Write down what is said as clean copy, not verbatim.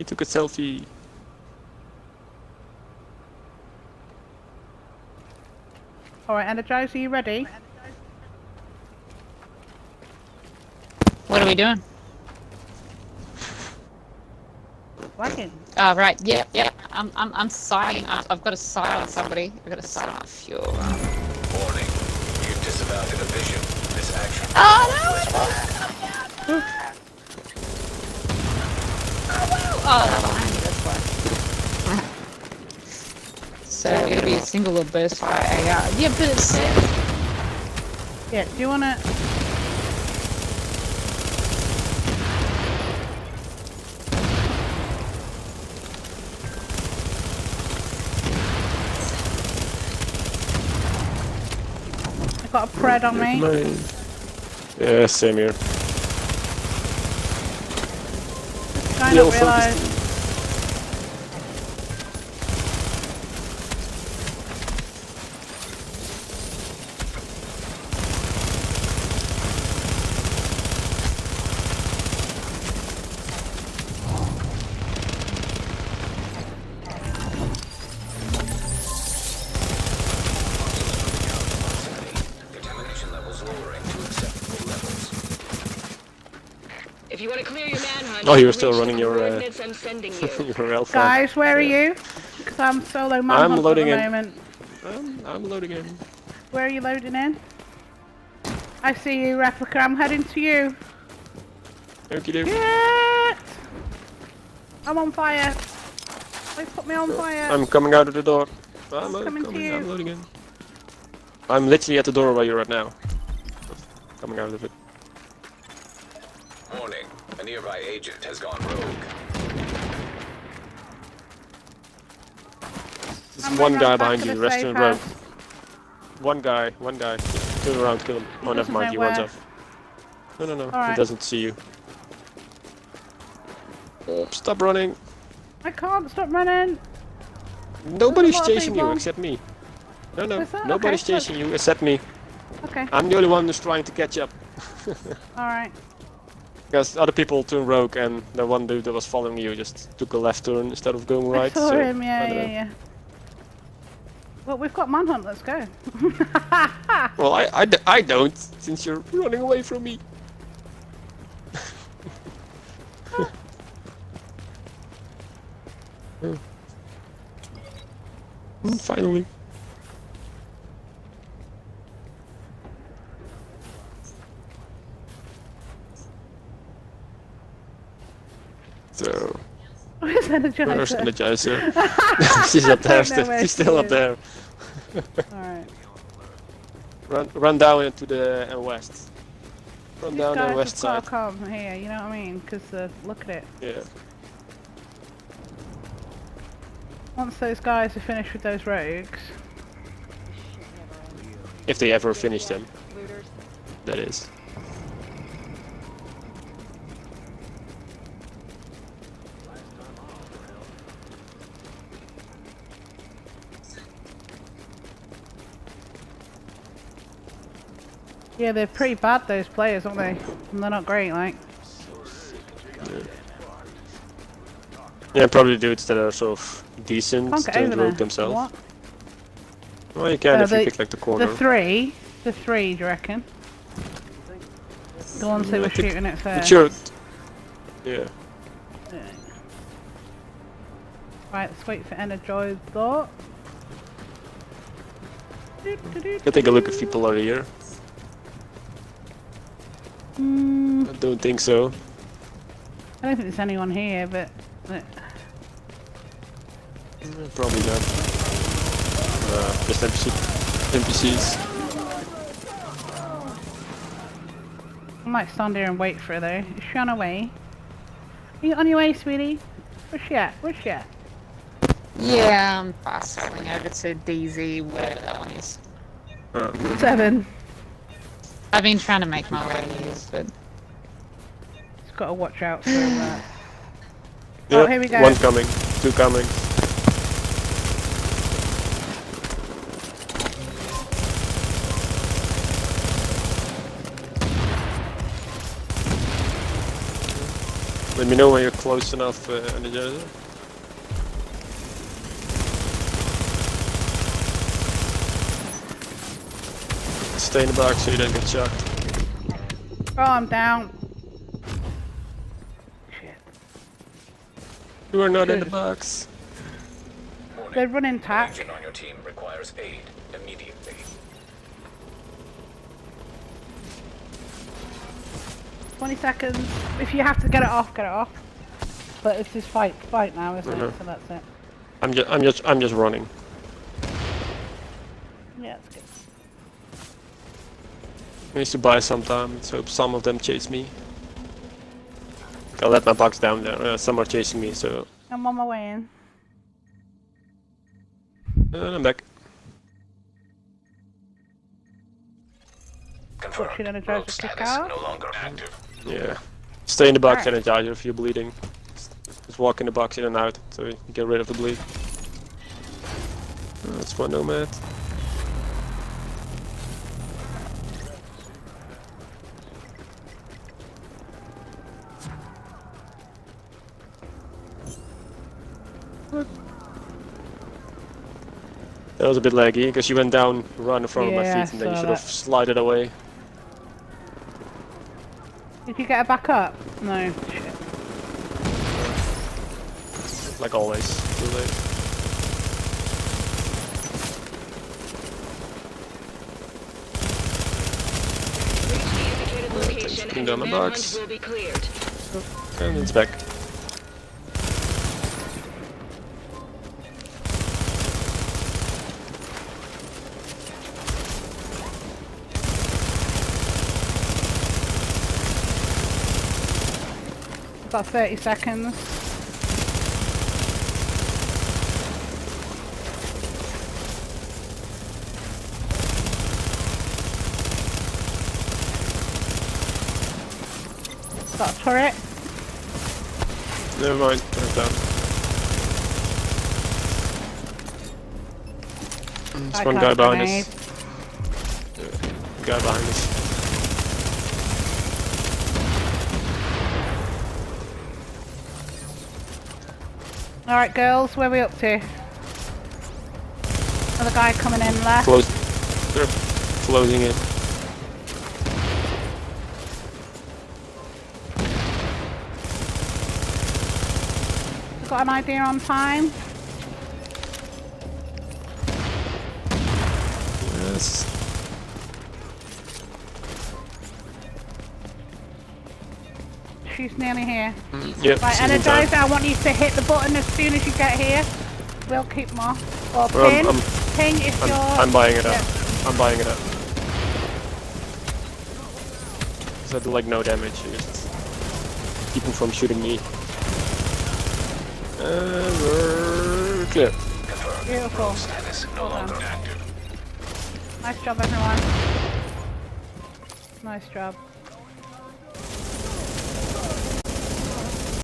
took a selfie. Alright, Energize, are you ready? What are we doing? Wagon. Oh, right. Yeah. I'm sighting. I've got to sight on somebody. I've got to sight on a few of them. Warning. You've disavowed a division. This action. Oh, no! Oh, they're behind me, that's why. So it'll be a single or burst fire AR. Yeah, but it's Yeah, do you wanna... I got a pred on me. Yeah, same here. I Yellow don't focus realise. Contamination levels lowering to acceptable levels. If you want to clear your manhunt, Oh, you're still reach the running your coordinates I'm sending you. your alpha. Guys, where are you? Because I'm solo manhunt at loading the in. moment. I'm loading in. Where are you loading in? I see you, Replica. I'm heading to you. Okie doke. Shit! I'm on fire. They put me on fire. I'm coming out of the door. I'm coming to you. I'm loading in. I'm literally at the door where you're at now. Coming out of it. Warning. A nearby agent has gone rogue. There's I'm one going guy back behind to you, the the rest safe in a row. house. One guy. Turn around, kill him. Oh, never doesn't mind, know he runs where. off. No, he Alright. doesn't see you. Stop running. I can't stop running. Nobody's lot of chasing you people. except me. No, Is that? nobody's Okay, chasing you except me. Okay. I'm the only one who's trying to catch up. Alright. Because other people turned rogue and the one dude that was following you just took a left turn instead of going right. I saw so, him, I yeah, don't know. yeah. Well, we've got manhunt, let's go. Well, I don't, since you're running away from me. Finally. So, Where's Energizer? where's Energizer? She's up there, I don't know where she's she still up is. there. Alright. Run down into the west. Run These down the guys west have got side. to come here, you know what I mean? Because look at it. Yeah. Once those guys are finished with those rogues, If they ever finish them. That is. yeah, they're pretty bad, those players, aren't they? And they're not great, like. Yeah, probably dudes that are sort of decent, Can't get don't over rogue there. themselves. What? Well, you can if you the- pick like the corner. The three, do you reckon? The ones who I were think shooting at It first. should. Yeah. Right, let's wait for Energize thought. Can take a look if people are here. I don't think so. I don't think there's anyone here, but Probably not. Just NPCs. I might stand here and wait for her though. Is she on her way? Are you on your way, sweetie? Where's she at? Where's she at? Yeah, I'm fast traveling over to DZ, whatever that one is. 7. I've been trying to make my way here, but Just gotta watch out for Yeah, here we go. one coming, two coming. Let me know when you're close enough, Energizer. Stay in the box so you don't get shocked. Oh, I'm down. Shit. You are not in the Good. box. Warning. They're running tack. Agent on your team requires aid immediately. 20 seconds. If you have to get it off, get it off. But it's this fight now, isn't it? Mhm. So that's it. I'm just running. Yeah, it's good. I need to buy some time. Let's hope some of them chase me. I let my box down there. Some are chasing me, so I'm on my way in. I'm back. Confirmed. Watching Energizer Rogue kick status out. no longer active. Yeah. Stay in the box, Alright. Energizer, if you're bleeding. Just walk in the box in and out, so you get rid of the bleed. That's one Nomad. That was a bit laggy, because you went down right in front Yeah, of I my feet, and then you saw sort of that. slided away. Did you get it back up? No. Shit. Like always, too late. Reach the indicated location Taking and down your the manhunt box. will be cleared. And it's back. About 30 seconds. Got a turret. Never mind, turn it down. There's I one can't guy behind grenade. us. Yeah, guy behind us. Alright girls, where are we up to? Another guy coming in left. Close. They're closing it. Got an idea on time? Yes. She's nearly here. Yep. Right, season time. Energizer, I want you to hit the button as soon as you get here. We'll keep them off. Or Well, pin. I'm- Ping if you're... I'm buying it up. Yeah. I'm buying it up. So I do like no damage. You just keep him from shooting me. And we're clear. Confirmed. Beautiful. Rogue status no Well done. longer active. Nice job, everyone. Nice job.